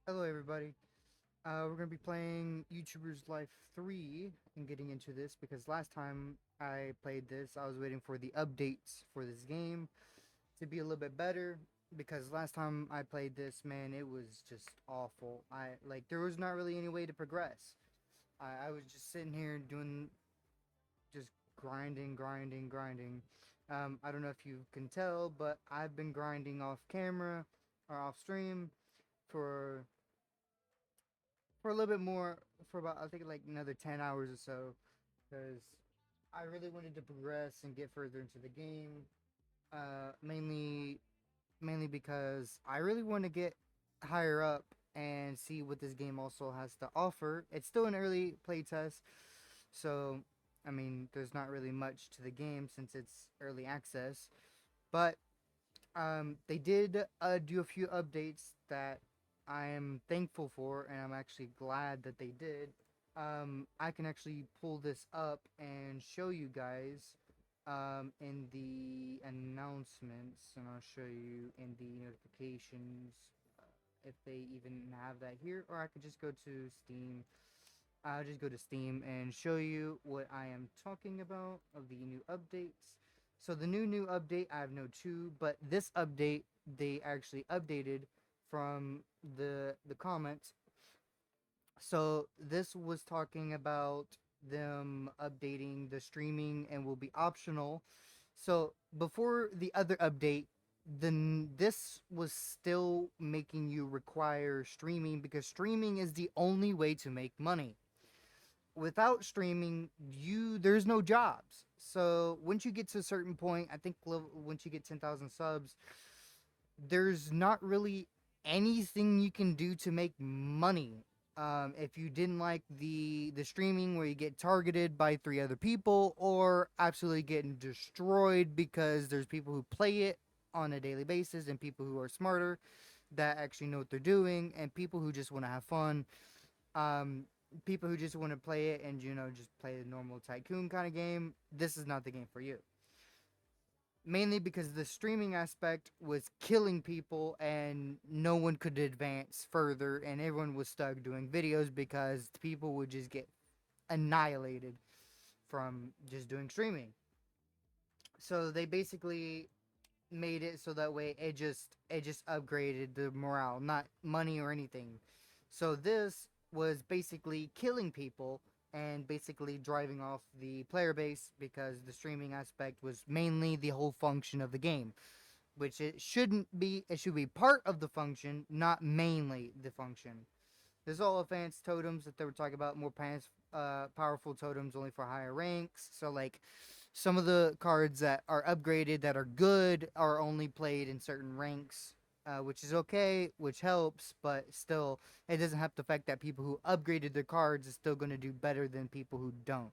Hello, everybody. We're going to be playing YouTuber's Life 3 and getting into this because last time I played this, I was waiting for the updates for this game to be a little bit better because last time I played this, man, it was just awful. There was not really any way to progress. I was just sitting here doing just grinding. I don't know if you can tell, but I've been grinding off camera or off stream for a little bit more, for about I think like another 10 hours or so, because I really wanted to progress and get further into the game. Mainly because I really want to get higher up and see what this game also has to offer. It's still an early playtest, so I mean, there's not really much to the game since it's early access. But they did do a few updates that I am thankful for, and I'm actually glad that they did. I can actually pull this up and show you guys in the announcements, and I'll show you in the notifications if they even have that here, or I could just go to Steam. I'll just go to Steam and show you what I am talking about of the new updates. So the new update, I have no two, but this update they actually updated from the comments. So this was talking about them updating the streaming and will be optional. So before the other update, then this was still making you require streaming because streaming is the only way to make money. Without streaming, there's no jobs. So once you get to a certain point, I think once you get 10,000 subs, there's not really anything you can do to make money. If you didn't like the streaming where you get targeted by three other people or absolutely getting destroyed because there's people who play it on a daily basis and people who are smarter that actually know what they're doing and people who just want to have fun, um, people who just want to play it and just play a normal tycoon kind of game, this is not the game for you. Mainly because the streaming aspect was killing people and no one could advance further and everyone was stuck doing videos because people would just get annihilated from just doing streaming. So they basically made it so that way it just upgraded the morale, not money or anything. So this was basically killing people and basically driving off the player base because the streaming aspect was mainly the whole function of the game, which it shouldn't be. It should be part of the function, not mainly the function. There's all advanced totems that they were talking about, more powerful totems only for higher ranks. So like some of the cards that are upgraded that are good are only played in certain ranks, which is okay, which helps, but still, it doesn't have the fact that people who upgraded their cards is still going to do better than people who don't.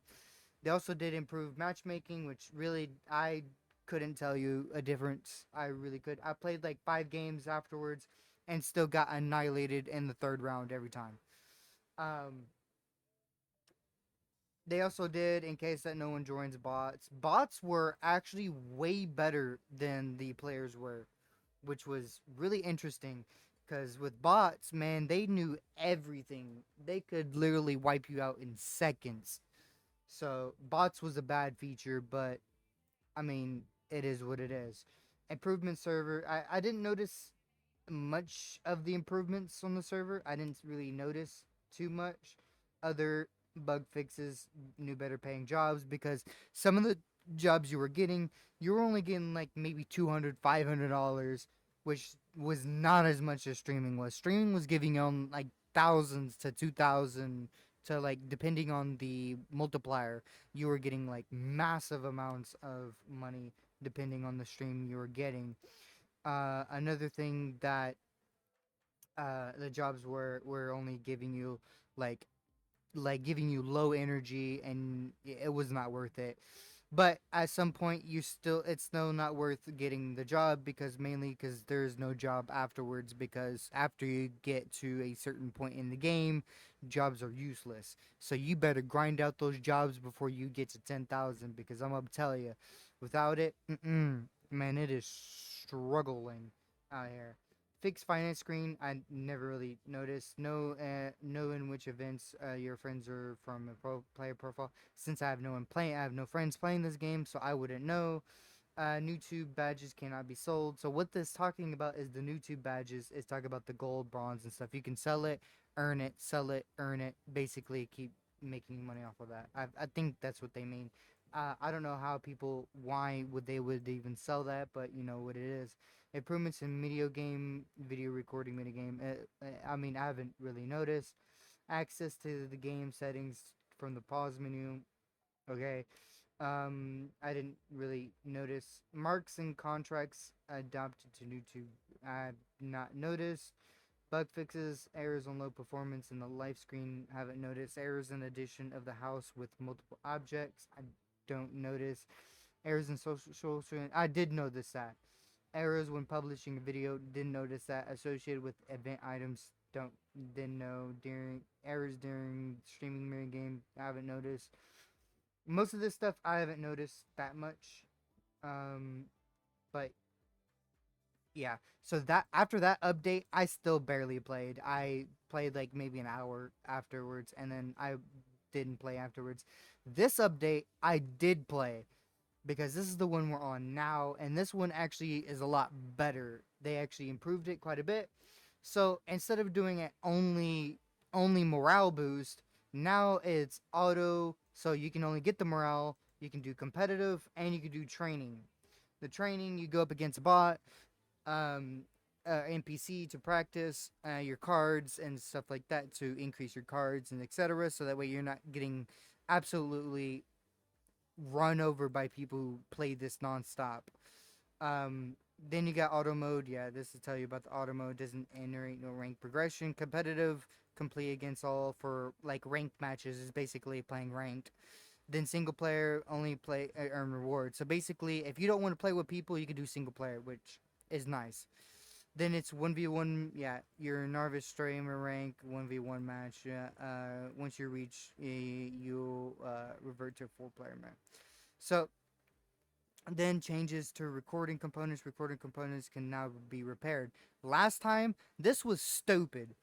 They also did improve matchmaking, which really I couldn't tell you a difference. I really could. I played like 5 games afterwards and still got annihilated in the third round every time. Um, they also did, in case that no one joins bots, bots were actually way better than the players were, which was really interesting. Because with bots, man, they knew everything. They could literally wipe you out in seconds. So bots was a bad feature, but I mean, it is what it is. Improvement server. I didn't notice much of the improvements on the server. I didn't really notice too much. Other bug fixes, new better paying jobs because some of the jobs you were only getting like maybe $200, $500, which was not as much as streaming was. Streaming was giving you like thousands to 2,000 to like depending on the multiplier. You were getting like massive amounts of money depending on the stream you were getting. Another thing that the jobs were only giving you like giving you low energy and it was not worth it. But at some point it's still not worth getting the job because mainly because there's no job afterwards because after you get to a certain point in the game, jobs are useless. So you better grind out those jobs before you get to 10,000 because I'm gonna tell you, without it, man, it is struggling out here. fixed finance screen. I never really noticed. Know in which events your friends are from a player profile. Since I have no one playing, I have no friends playing this game, so I wouldn't know. New tube badges cannot be sold. So what this talking about is the new tube badges. Is talking about the gold, bronze, and stuff. You can sell it, earn it, sell it, earn it. Basically, keep making money off of that. I think that's what they mean. I don't know how people why would they would even sell that, but you know what it is. Improvements in video game, video recording, mini game. I mean, I haven't really noticed. Access to the game settings from the pause menu. Okay, I didn't really notice marks and contracts adopted to YouTube. I've not noticed bug fixes, errors on low performance in the live screen. Haven't noticed errors in addition of the house with multiple objects. I don't notice errors in social. I did notice that errors when publishing a video. Didn't notice that associated with event items. Don't didn't know during errors during streaming mirror game. I haven't noticed most of this stuff I haven't noticed that much. Um, but yeah. So that after that update, I still barely played. I played like maybe an hour afterwards, and then I didn't play afterwards. This update, I did play because this is the one we're on now, and this one actually is a lot better. They actually improved it quite a bit. So instead of doing it only morale boost, now it's auto. So you can only get the morale. You can do competitive, and you can do training. The training you go up against a bot, um, NPC to practice your cards and stuff like that to increase your cards and etc. So that way you're not getting absolutely run over by people who play this nonstop. Then you got auto mode. Yeah, this will tell you about the auto mode. Doesn't generate no rank progression. Competitive, complete against all for like ranked matches is basically playing ranked. Then single player only play earn rewards. So basically, if you don't want to play with people, you can do single player, which is nice. Then it's 1v1. Yeah, your Narvis streamer rank 1v1 match. Yeah, once you reach, you'll revert to a 4 player match. So then changes to recording components. Recording components can now be repaired. Last time, this was stupid.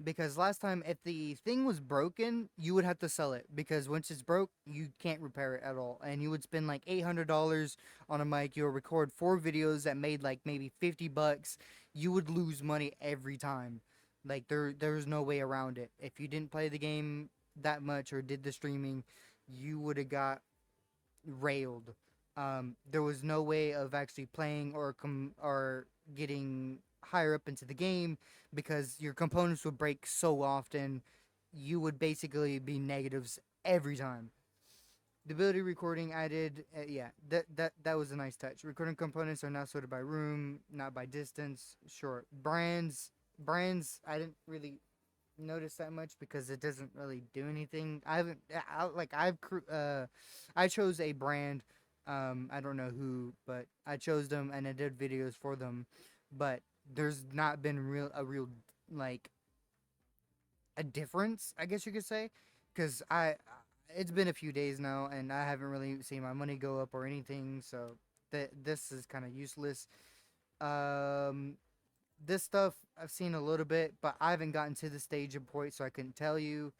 Because last time, if the thing was broken, you would have to sell it because once it's broke, you can't repair it at all, and you would spend like $800 on a mic. You'll record 4 videos that made like maybe $50. You would lose money every time. Like there's no way around it. If you didn't play the game that much or did the streaming, you would have got railed. There was no way of actually playing or getting higher up into the game because your components would break so often. You would basically be negatives every time. The ability recording added, yeah, that was a nice touch. Recording components are now sorted by room, not by distance. Sure, brands. I didn't really notice that much because it doesn't really do anything. I haven't like I chose a brand. I don't know who, but I chose them and I did videos for them. But there's not been a real like a difference, I guess you could say, because I it's been a few days now and I haven't really seen my money go up or anything. So this is kind of useless. Um, this stuff I've seen a little bit, but I haven't gotten to the stage of point, so I couldn't tell you.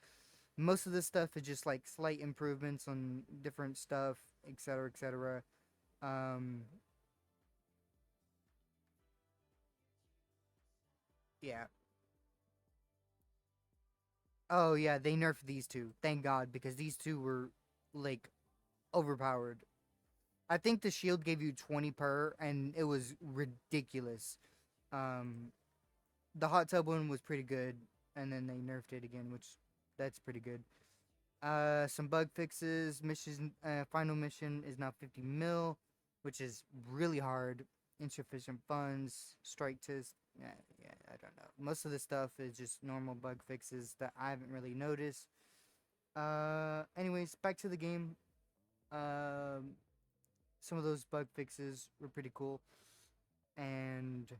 Most of this stuff is just like slight improvements on different stuff, etc., etc. Um, yeah. Oh yeah, they nerfed these two. Thank God, because these two were like overpowered. I think the shield gave you 20 per, and it was ridiculous. Um, the hot tub one was pretty good, and then they nerfed it again, which that's pretty good. Some bug fixes. Mission final mission is now 50 mil, which is really hard. Insufficient funds. Strike test. Yeah, I don't know. Most of the stuff is just normal bug fixes that I haven't really noticed. Anyways, back to the game. Um, some of those bug fixes were pretty cool, and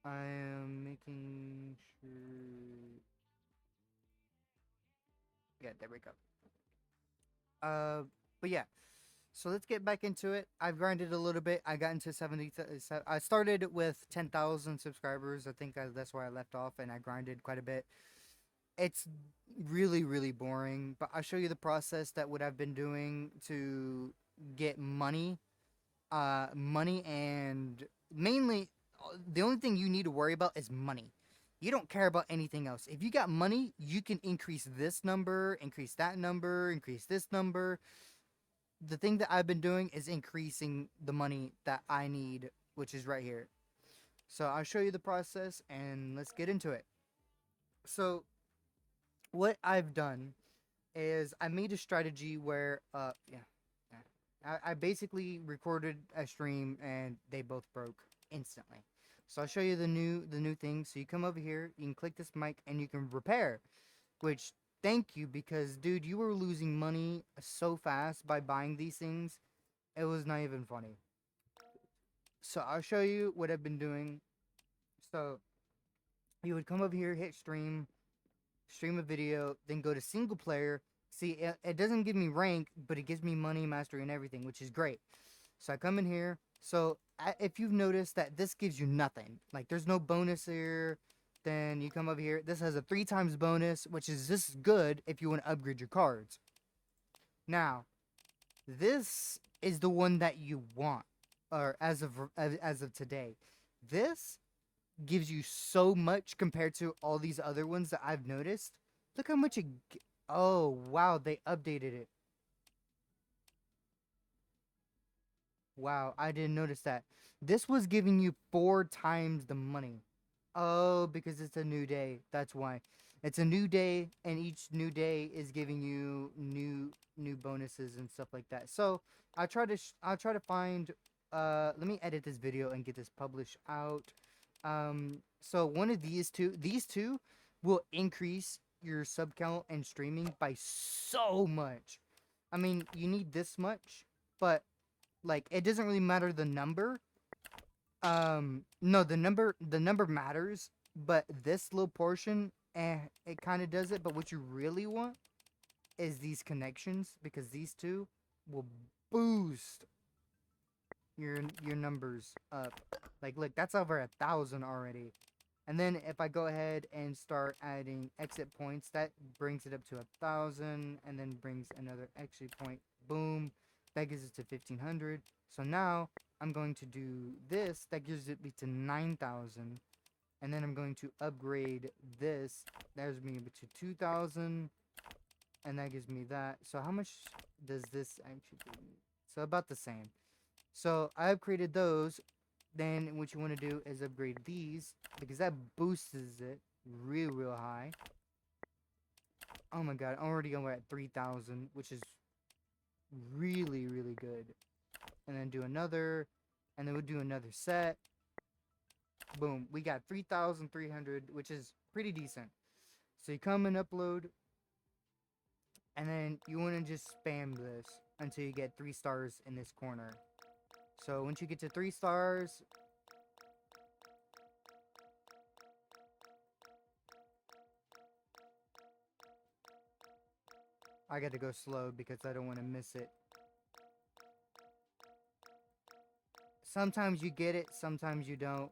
I am making sure. Yeah, there we go. Uh, but yeah, So let's get back into it. I've grinded a little bit. I got into 70. I started with 10,000 subscribers. I think that's where I left off, and I grinded quite a bit. It's really, really boring, but I'll show you the process that what I've been doing to get money. Money, and mainly the only thing you need to worry about is money. You don't care about anything else. If you got money, you can increase this number, increase that number, increase this number. The thing that I've been doing is increasing the money that I need, which is right here. So I'll show you the process and let's get into it. So what I've done is I made a strategy where I basically recorded a stream and they both broke instantly. So I'll show you the new thing. So you come over here, you can click this mic and you can repair, which thank you, because dude, you were losing money so fast by buying these things. It was not even funny. So I'll show you what I've been doing. So you would come over here, hit stream, stream a video, then go to single player. See, it doesn't give me rank, but it gives me money, mastery, and everything, which is great. So I come in here. So if you've noticed that this gives you nothing, like there's no bonus here, then you come over here. This has a 3 times bonus, which is this good if you want to upgrade your cards. Now, this is the one that you want, or as of today. This gives you so much compared to all these other ones that I've noticed. Look how much oh wow, they updated it. Wow, I didn't notice that. This was giving you 4 times the money. Oh, because it's a new day. That's why. It's a new day, and each new day is giving you new bonuses and stuff like that. So I'll try to find. Let me edit this video and get this published out. So one of these two will increase your sub count and streaming by so much. I mean, you need this much, but like it doesn't really matter the number. No, the number matters, but this little portion, it kind of does it. But what you really want is these connections, because these two will boost your numbers up. Like, look, that's over 1,000 already. And then if I go ahead and start adding exit points, that brings it up to 1,000, and then brings another exit point. Boom, that gives it to 1,500. So now I'm going to do this. That gives it me to 9,000, and then I'm going to upgrade this. That gives me to 2,000, and that gives me that. So how much does this actually give me? So about the same. So I upgraded those. Then what you want to do is upgrade these, because that boosts it real high. Oh my god, I'm already going at 3,000, which is really good. And then do another, and then we'll do another set. Boom, we got 3,300, which is pretty decent. So you come and upload, and then you want to just spam this until you get 3 stars in this corner. So once you get to 3 stars, I got to go slow because I don't want to miss it. Sometimes you get it, sometimes you don't,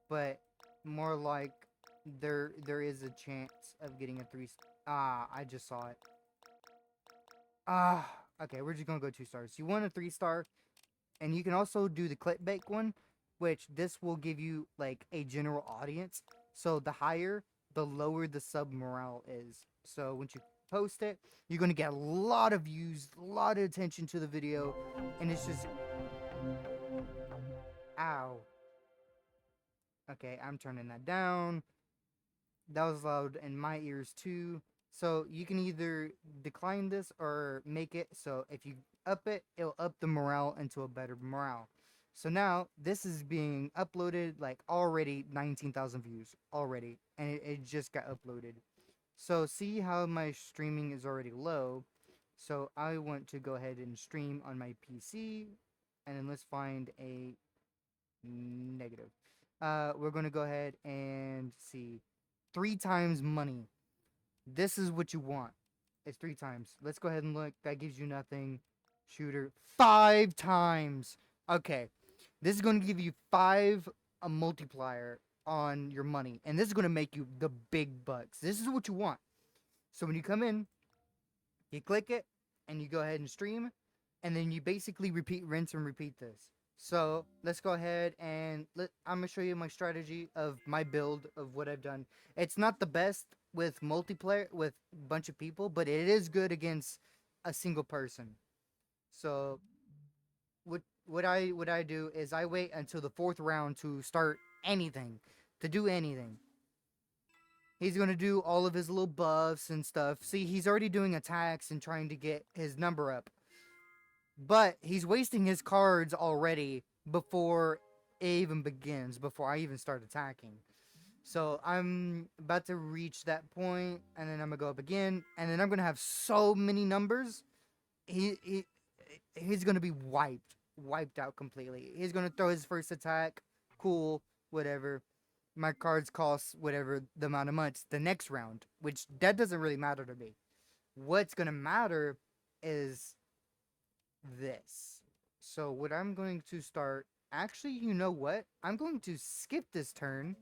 but more like there is a chance of getting a 3. I just saw it. Okay, we're just gonna go 2 stars. You want a 3 star, and you can also do the clickbait one, which this will give you like a general audience. So the higher, the lower the sub morale is. So once you post it, you're gonna get a lot of views, a lot of attention to the video, and it's just, ow. Okay, I'm turning that down. That was loud in my ears too. So you can either decline this or make it so if you up it, it'll up the morale into a better morale. So now this is being uploaded, like already 19,000 views already, and it just got uploaded. So see how my streaming is already low. So I want to go ahead and stream on my PC, and then let's find a negative. We're going to go ahead and see 3 times money. This is what you want. It's 3 times. Let's go ahead and look. That gives you nothing. Shooter 5 times. Okay, this is going to give you five a multiplier on your money, and this is going to make you the big bucks. This is what you want. So when you come in, you click it, and you go ahead and stream, and then you basically repeat, rinse, and repeat this. So let's go ahead and I'm gonna show you my strategy of my build of what I've done. It's not the best with multiplayer with a bunch of people, but it is good against a single person. So what I do is I wait until the fourth round to start anything, to do anything. He's gonna do all of his little buffs and stuff. See, he's already doing attacks and trying to get his number up, but he's wasting his cards already before it even begins. Before I even start attacking. So I'm about to reach that point, and then I'm gonna go up again, and then I'm gonna have so many numbers. He he's gonna be wiped out completely. He's gonna throw his first attack. Cool, whatever. My cards cost whatever the amount of months the next round, which that doesn't really matter to me. What's gonna matter is this. So what I'm going to start. Actually, you know what? I'm going to skip this turn.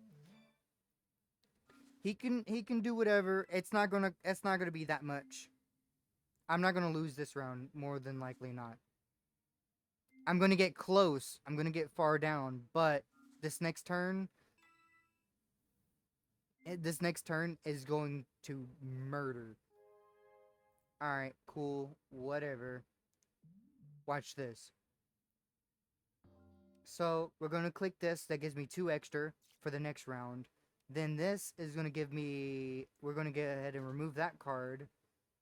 He can do whatever. It's not gonna be that much. I'm not gonna lose this round more than likely not. I'm gonna get close. I'm gonna get far down, but this next turn, this next turn is going to murder. All right, cool, whatever. Watch this. So we're gonna click this. That gives me 2 extra for the next round. Then this is gonna give me. We're gonna go ahead and remove that card.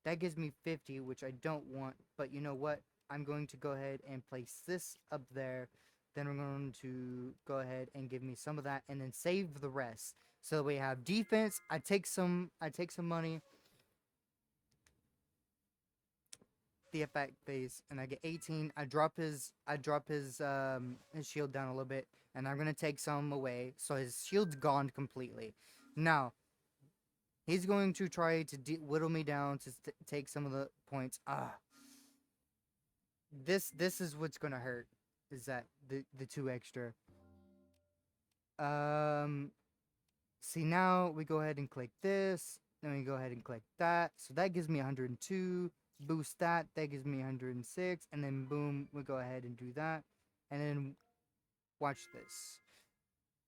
That gives me 50, which I don't want. But you know what? I'm going to go ahead and place this up there. Then we're going to go ahead and give me some of that, and then save the rest. So we have defense. I take some. I take some money. The effect phase, and I get 18. I drop his. I drop his shield down a little bit, and I'm gonna take some away. So his shield's gone completely. Now he's going to try to whittle me down to take some of the points. This is what's gonna hurt. Is that the 2 extra? Um, See, now we go ahead and click this. Then we go ahead and click that. So that gives me 102. Boost that. That gives me 106. And then boom, we go ahead and do that. And then watch this.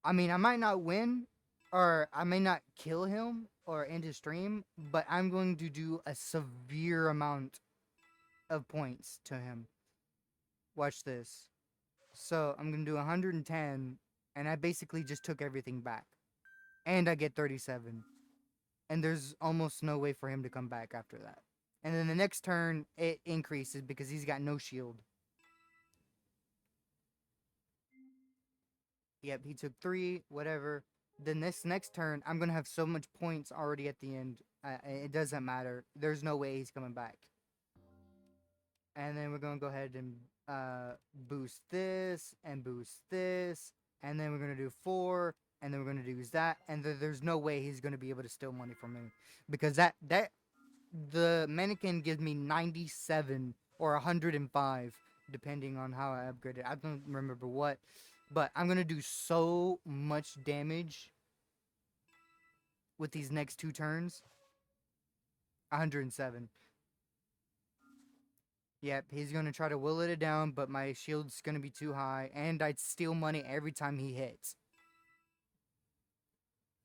I mean, I might not win, or I may not kill him or end his stream, but I'm going to do a severe amount of points to him. Watch this. So I'm gonna do 110, and I basically just took everything back, and I get 37, and there's almost no way for him to come back after that. And then the next turn it increases because he's got no shield. Yep, he took 3, whatever. Then this next turn I'm gonna have so much points already at the end. It doesn't matter. There's no way he's coming back. And then we're gonna go ahead and boost this and boost this, and then we're gonna do 4, and then we're gonna do that, and there's no way he's gonna be able to steal money from me because that the mannequin gives me 97 or 105 depending on how I upgrade it. I don't remember what, but I'm gonna do so much damage with these next 2 turns. 107. Yep, he's gonna try to will it down, but my shield's gonna be too high, and I'd steal money every time he hits.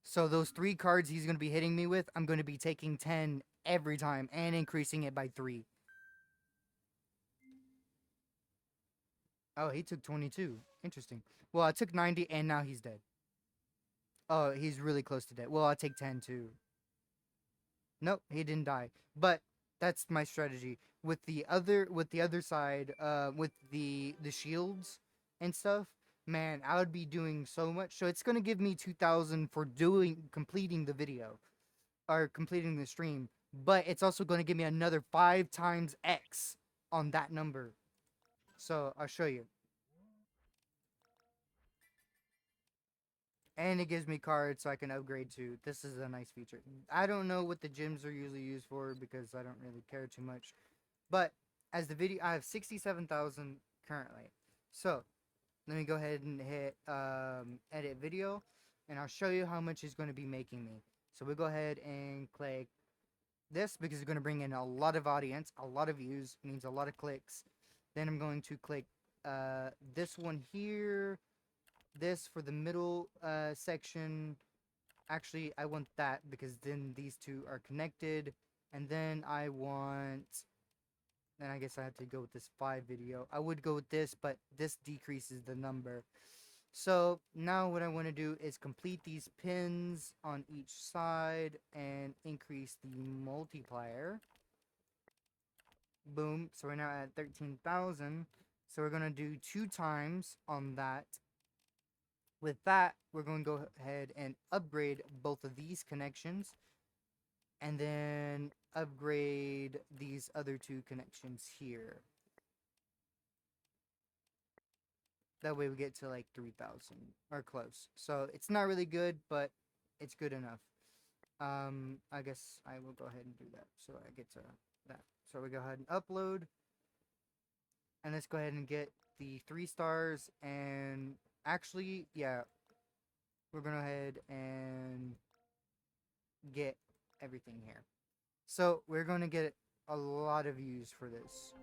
So those 3 cards he's gonna be hitting me with, I'm gonna be taking 10 every time and increasing it by 3. Oh, he took 22. Interesting. Well, I took 90, and now he's dead. Oh, he's really close to dead. Well, I'll take 10 too. Nope, he didn't die. But that's my strategy with the other side, with the shields and stuff. Man, I would be doing so much. So it's gonna give me 2,000 for doing completing the video or completing the stream. But it's also gonna give me another 5 times X on that number. So I'll show you. And it gives me cards so I can upgrade to. This is a nice feature. I don't know what the gyms are usually used for because I don't really care too much. But as the video, I have 67,000 currently. So let me go ahead and hit edit video, and I'll show you how much it's going to be making me. So we'll go ahead and click this because it's going to bring in a lot of audience, a lot of views, means a lot of clicks. Then I'm going to click this one here, this for the middle section. Actually, I want that because then these two are connected. And then I want, then I guess I have to go with this 5 video. I would go with this, but this decreases the number. So now what I want to do is complete these pins on each side and increase the multiplier. Boom. So we're now at 13,000. So we're going to do 2 times on that. With that, we're going to go ahead and upgrade both of these connections. And then upgrade these other 2 connections here. That way we get to like 3,000 or close. So it's not really good, but it's good enough. I guess I will go ahead and do that. So I get to that. So we go ahead and upload. And let's go ahead and get the 3 stars. And actually, yeah, we're going to go ahead and get everything here. So we're going to get a lot of views for this.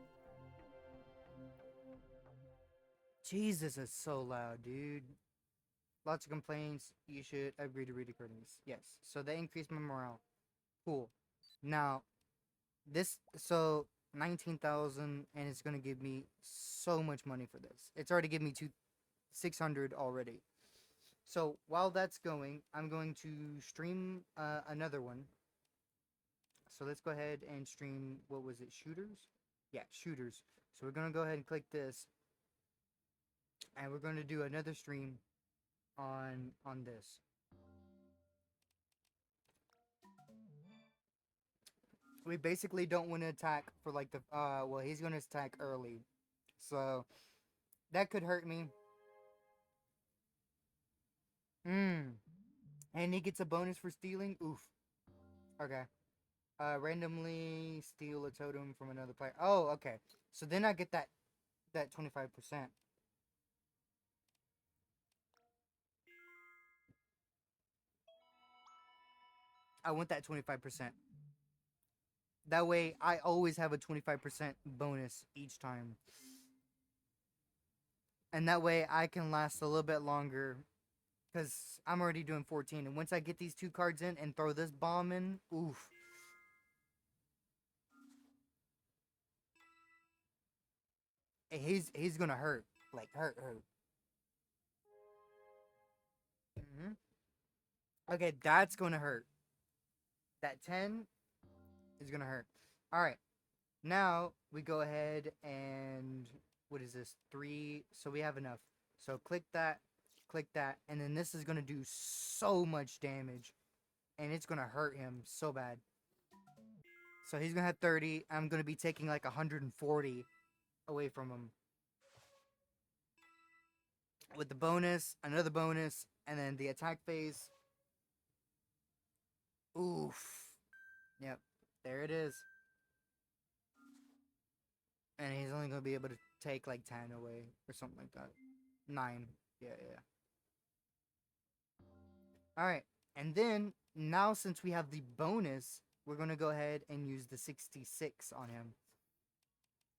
Jesus, it's so loud, dude. Lots of complaints. You should agree to read recordings. Yes. So they increased my morale. Cool. Now, this, so 19,000, and it's going to give me so much money for this. It's already given me 600 already. So while that's going, I'm going to stream another one. So let's go ahead and stream, what was it, shooters? Yeah, shooters. So we're going to go ahead and click this. And we're going to do another stream on this. We basically don't want to attack for like the well, he's going to attack early. So that could hurt me. And he gets a bonus for stealing. Oof. Okay. Randomly steal a totem from another player. Oh, okay. So then I get that 25%. I want that 25%. That way, I always have a 25% bonus each time. And that way, I can last a little bit longer. Because I'm already doing 14. And once I get these 2 cards in and throw this bomb in, oof. He's gonna hurt. Like, hurt. Okay, that's gonna hurt. That 10 is gonna hurt. Alright. Now, we go ahead and... What is this? 3. So we have enough. So click that. And then this is gonna do so much damage. And it's gonna hurt him so bad. So he's gonna have 30. I'm gonna be taking like 140 away from him. With the bonus, another bonus, and then the attack phase. Oof. Yep. There it is. And he's only going to be able to take like 10 away or something like that. 9. Yeah. Alright. And then, now since we have the bonus, we're going to go ahead and use the 66 on him.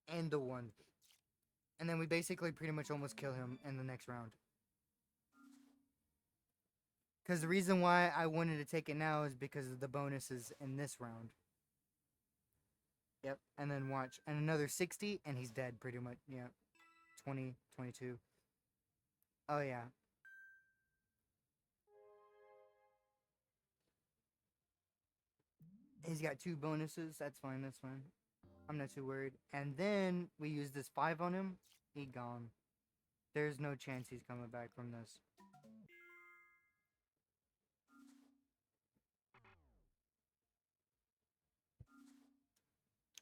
And the 1. And then we basically pretty much almost kill him in the next round. Because the reason why I wanted to take it now is because of the bonuses in this round. Yep, and then watch. And another 60, and he's dead pretty much. Yeah. 20, 22. Oh, yeah. He's got 2 bonuses. That's fine, I'm not too worried. And then we use this 5 on him. He gone. There's no chance he's coming back from this.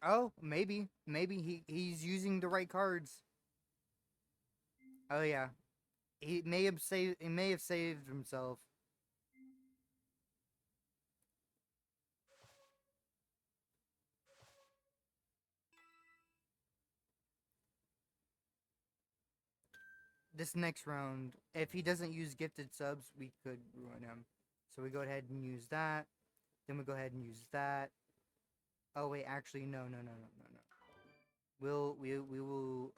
Oh, maybe. Maybe he's using the right cards. Oh yeah. He may have saved himself. this next round, if he doesn't use gifted subs, we could ruin him. So we go ahead and use that. Then we go ahead and use that. Oh wait, actually no, no, no, no, no, no. We will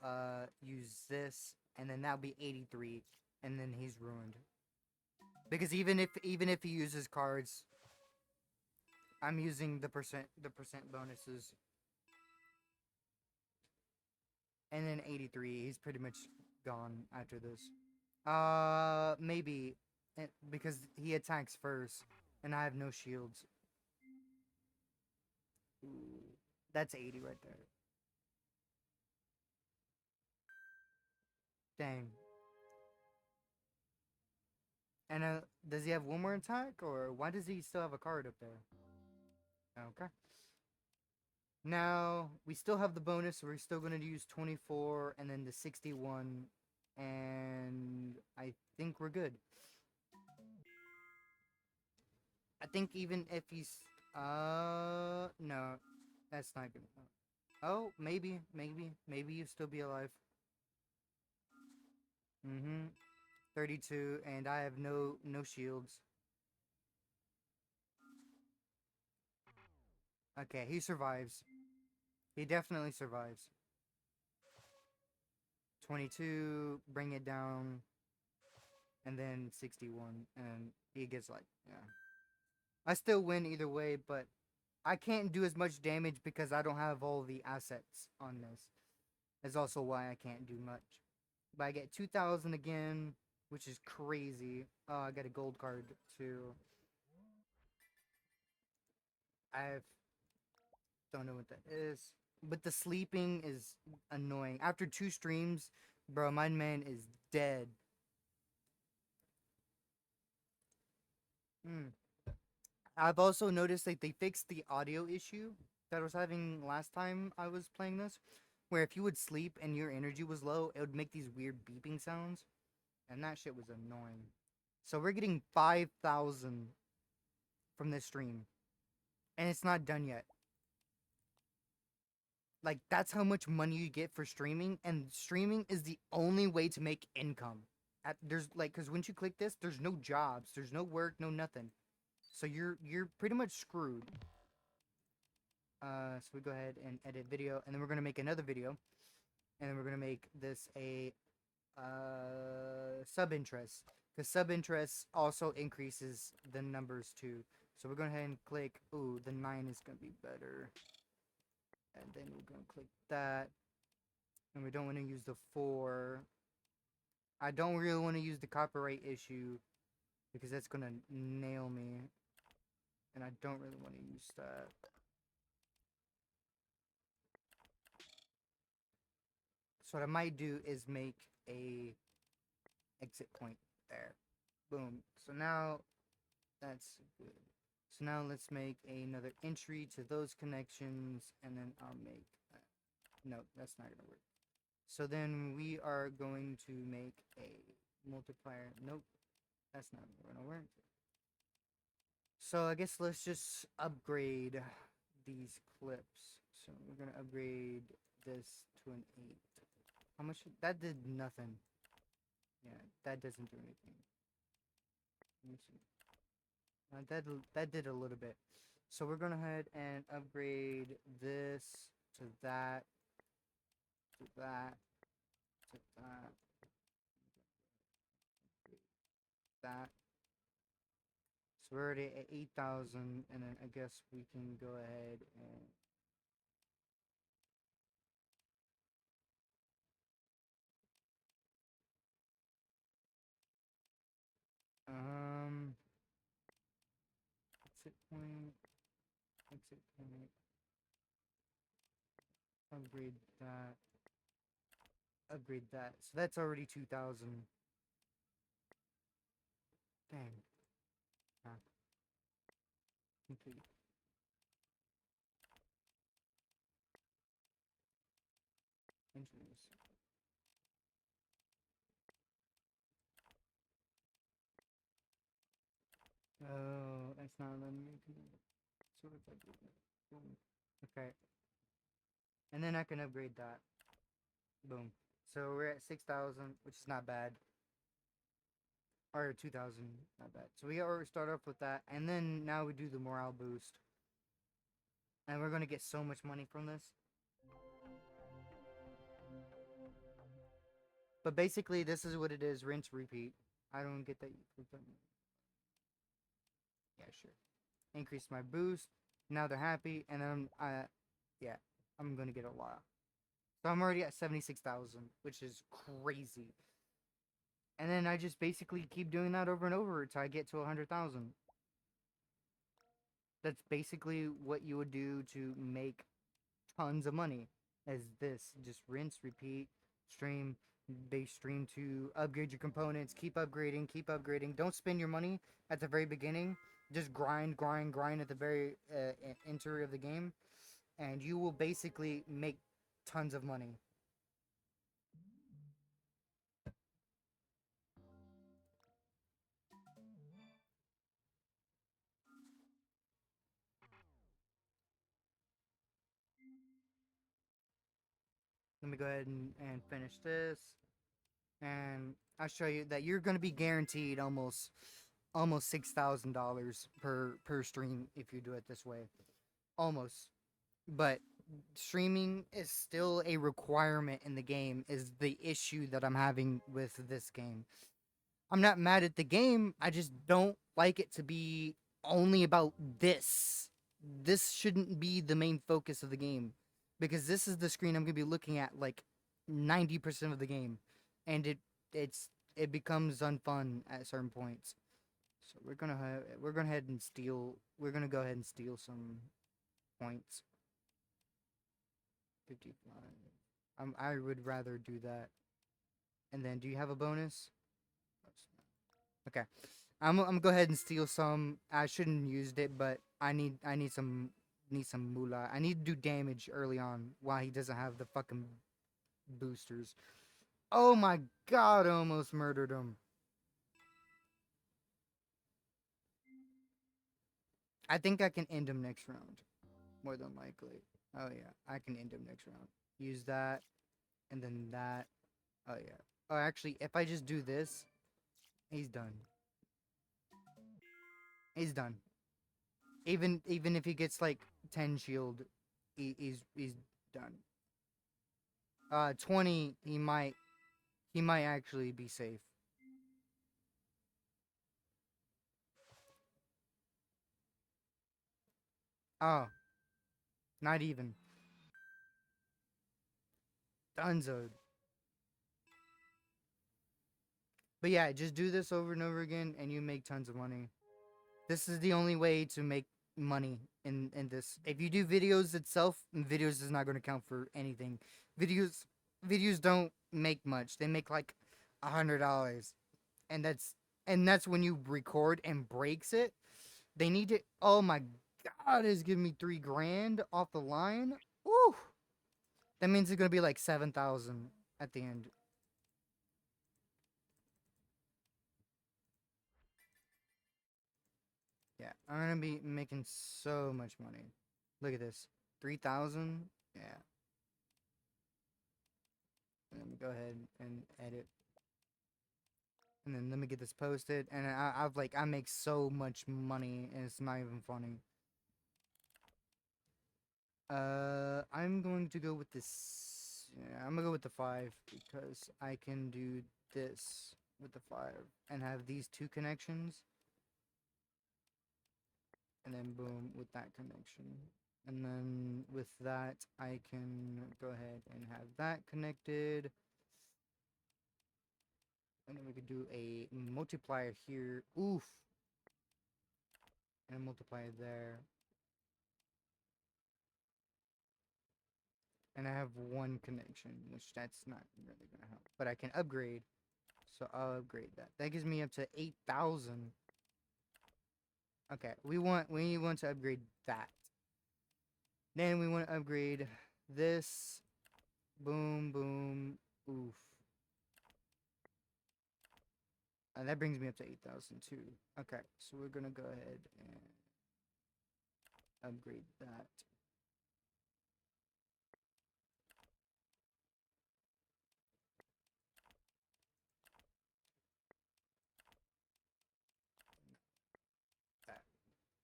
use this, and then that'll be 83, and then he's ruined. Because even if he uses cards, I'm using the percent bonuses, and then 83. He's pretty much gone after this. Maybe because he attacks first, and I have no shields. Ooh, that's 80 right there. Dang. And does he have one more attack, or why does he still have a card up there? Okay. Now we still have the bonus, so we're still gonna use 24 and then the 61, and I think we're good. I think even if he's no, that's not good. Oh, maybe you still be alive. Mm-hmm. 32, and I have no shields. Okay, he survives. He definitely survives. 22, bring it down, and then 61, and he gets like, yeah. I still win either way, but I can't do as much damage because I don't have all the assets on this. That's also why I can't do much. But I get 2,000 again, which is crazy. Oh, I got a gold card too. I don't know what that is. But the sleeping is annoying. After 2 streams, bro, my man is dead. Mm. I've also noticed that they fixed the audio issue that I was having last time I was playing this, where if you would sleep and your energy was low, it would make these weird beeping sounds, and that shit was annoying. So we're getting 5,000 from this stream, and it's not done yet. Like that's how much money you get for streaming, and streaming is the only way to make income. There's like, cause once you click this, there's no jobs, there's no work, no nothing. So you're pretty much screwed. So we go ahead and edit video, and then we're gonna make another video, and then we're gonna make this a sub interest, because sub interest also increases the numbers too. So we're going ahead and click. Ooh, the 9 is gonna be better, and then we're gonna click that, and we don't want to use the 4. I don't really want to use the copyright issue because that's gonna nail me, and I don't really want to use that. So what I might do is make a exit point there. Boom. So now that's good. So now let's make another entry to those connections, and then I'll make no, that's not gonna work. So then we are going to make a multiplier. Nope, that's not gonna work. So I guess let's just upgrade these clips. So we're gonna upgrade this to an 8. How much? That did nothing. Yeah, that doesn't do anything. Let me see. That did a little bit. So we're gonna head and upgrade this to that, to that, to that, that. So we're already at 8,000, and then I guess we can go ahead and um exit point, exit point, upgrade that, upgrade that. So that's already 2,000. Dang. Ah, complete. Entries. Oh, it's not letting me do it. Sort of like boom. Okay. And then I can upgrade that. Boom. So we're at 6,000, which is not bad. Or 2,000, not bad. So we already start off with that, and then now we do the morale boost, and we're gonna get so much money from this. But basically, this is what it is: rinse, repeat. I don't get that. Yeah, sure. Increase my boost. Now they're happy, and then yeah, I'm gonna get a lot. So I'm already at 76,000, which is crazy. And then I just basically keep doing that over and over until I get to 100,000. That's basically what you would do to make tons of money. As this, just rinse, repeat, stream, base stream to upgrade your components, keep upgrading, keep upgrading. Don't spend your money at the very beginning. Just grind, grind, grind at the very entry of the game, and you will basically make tons of money. Let me go ahead and finish this, and I'll show you that you're going to be guaranteed almost $6,000 per stream if you do it this way. Almost. But streaming is still a requirement in the game, is the issue that I'm having with this game. I'm not mad at the game, I just don't like it to be only about this. This shouldn't be the main focus of the game, because this is the screen I'm going to be looking at like 90% of the game, and it becomes unfun at certain points. So we're gonna head and steal. We're gonna go ahead and steal some points. 55. I would rather do that. And then, do you have a bonus? Okay. I'm gonna go ahead and steal some. I shouldn't have used it, but I need some moolah. I need to do damage early on while he doesn't have the fucking boosters. Oh my god! I almost murdered him. I think I can end him next round. More than likely. Oh yeah, I can end him next round. Use that, and then that. Oh yeah. Oh, actually, if I just do this, he's done. He's done. Even if he gets like 10 shield, he's done. 20, he might actually be safe. Oh, not even. Dunzo. But yeah, just do this over and over again, and you make tons of money. This is the only way to make money in this. If you do videos itself, videos is not going to count for anything. Videos videos don't make much. They make like $100, and that's when you record and breaks it. They need to. Oh my god, it's giving me 3 grand off the line. Woo! That means it's gonna be like 7,000 at the end. Yeah, I'm gonna be making so much money. Look at this, 3,000. Yeah. Let me go ahead and edit, and then let me get this posted. And I make so much money, and it's not even funny. I'm going to go with this. Yeah, I'm gonna go with the 5 because I can do this with the 5 and have these 2 connections, and then boom with that connection. And then with that, I can go ahead and have that connected. And then we could do a multiplier here. Oof. And a multiplier there. And I have 1 connection, which that's not really going to help. But I can upgrade. So I'll upgrade that. That gives me up to 8,000. Okay, we want to upgrade that. Then we want to upgrade this. Boom, boom. Oof. And that brings me up to 8,000 too. Okay, so we're gonna go ahead and upgrade that.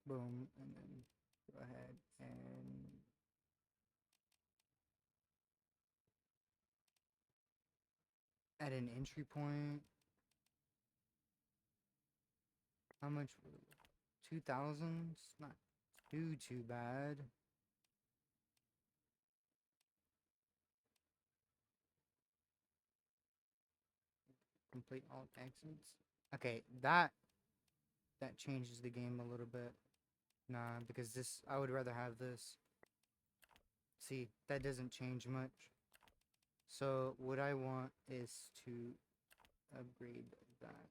Boom, and then go ahead and add an entry point. How much? 2,000? It's not too bad. Complete all exits. Okay, that changes the game a little bit. Nah, because this I would rather have this. See, that doesn't change much. So what I want is to upgrade that.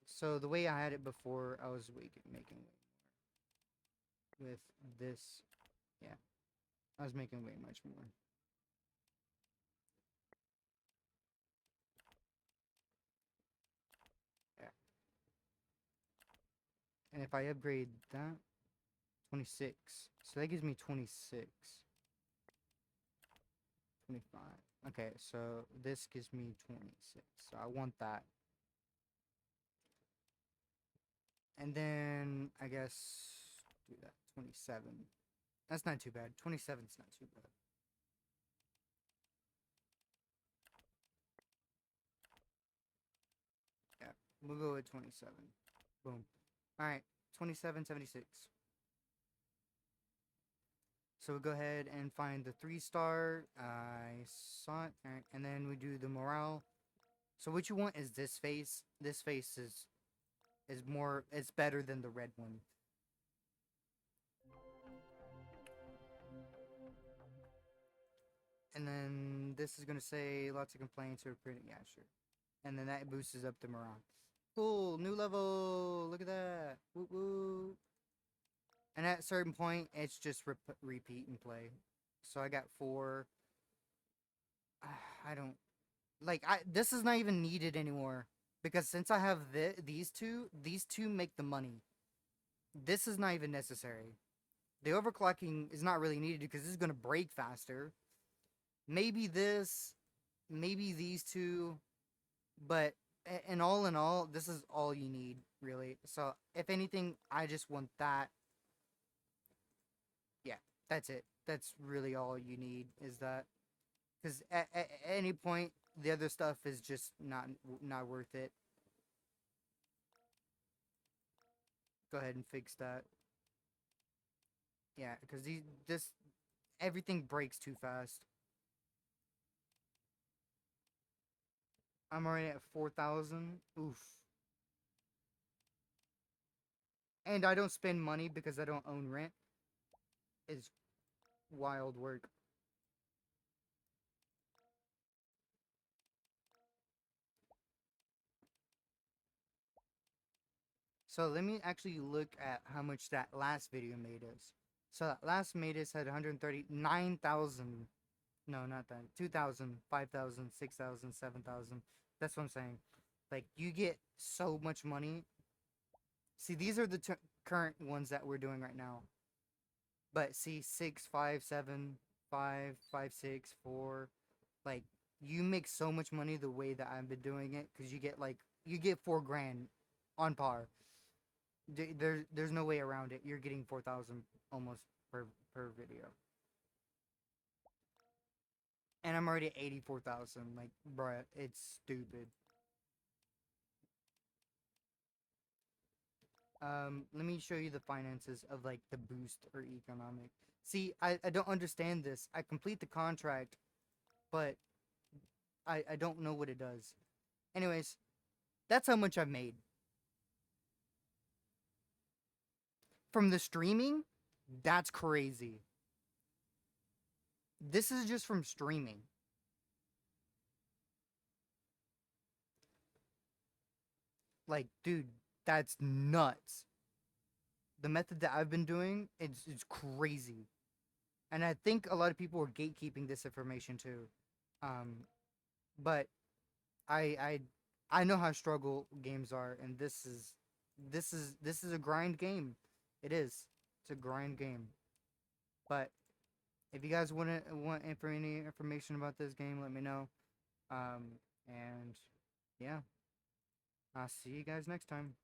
So the way I had it before, I was making with this. Yeah, I was making way much more. Yeah, and if I upgrade that, 26. So that gives me 26. 25. Okay, so this gives me 26. So I want that. And then I guess do that. 27. That's not too bad. 27's not too bad. Yeah, we'll go with 27. Boom. All right, 2776. So we'll go ahead and find the 3-star. I saw it. All right, and then we do the morale. So what you want is this face. This face is more. It's better than the red one. And then this is gonna say lots of complaints or pretty. Yeah, sure. And then that boosts up the morale. Cool, new level. Look at that. Woo woo. And at a certain point, it's just repeat and play. So I got 4. I don't like. This is not even needed anymore because since I have these two make the money. This is not even necessary. The overclocking is not really needed because this is gonna break faster. Maybe this, maybe these two, but in all, this is all you need really. So if anything, I just want that. Yeah, that's it. That's really all you need is that. Because at any point, the other stuff is just not worth it. Go ahead and fix that. Yeah, because these this everything breaks too fast. I'm already at 4,000. Oof. And I don't spend money because I don't own rent. Is wild work. So let me actually look at how much that last video made us. So that last made us had 139,000. No, not that. 2,000, 5,000, 6,000, 7,000. That's what I'm saying. Like you get so much money. See, these are the current ones that we're doing right now. But see, 6, 5, 7, 5, 5, 6, 4. Like you make so much money the way that I've been doing it because you get 4 grand on par. There's no way around it. You're getting 4,000 almost per video, and I'm already at 84,000. Like, bruh, it's stupid. Let me show you the finances of like the boost or economic. See, I don't understand this. I complete the contract, but I don't know what it does. Anyways, that's how much I've made from the streaming. That's crazy. This is just from streaming. Like, dude, that's nuts. The method that I've been doing, it's crazy. And I think a lot of people are gatekeeping this information too. Um, but I I I know how struggle games are, and this is a grind game. It is. It's a grind game. But if you guys want any information about this game, let me know. And yeah, I'll see you guys next time.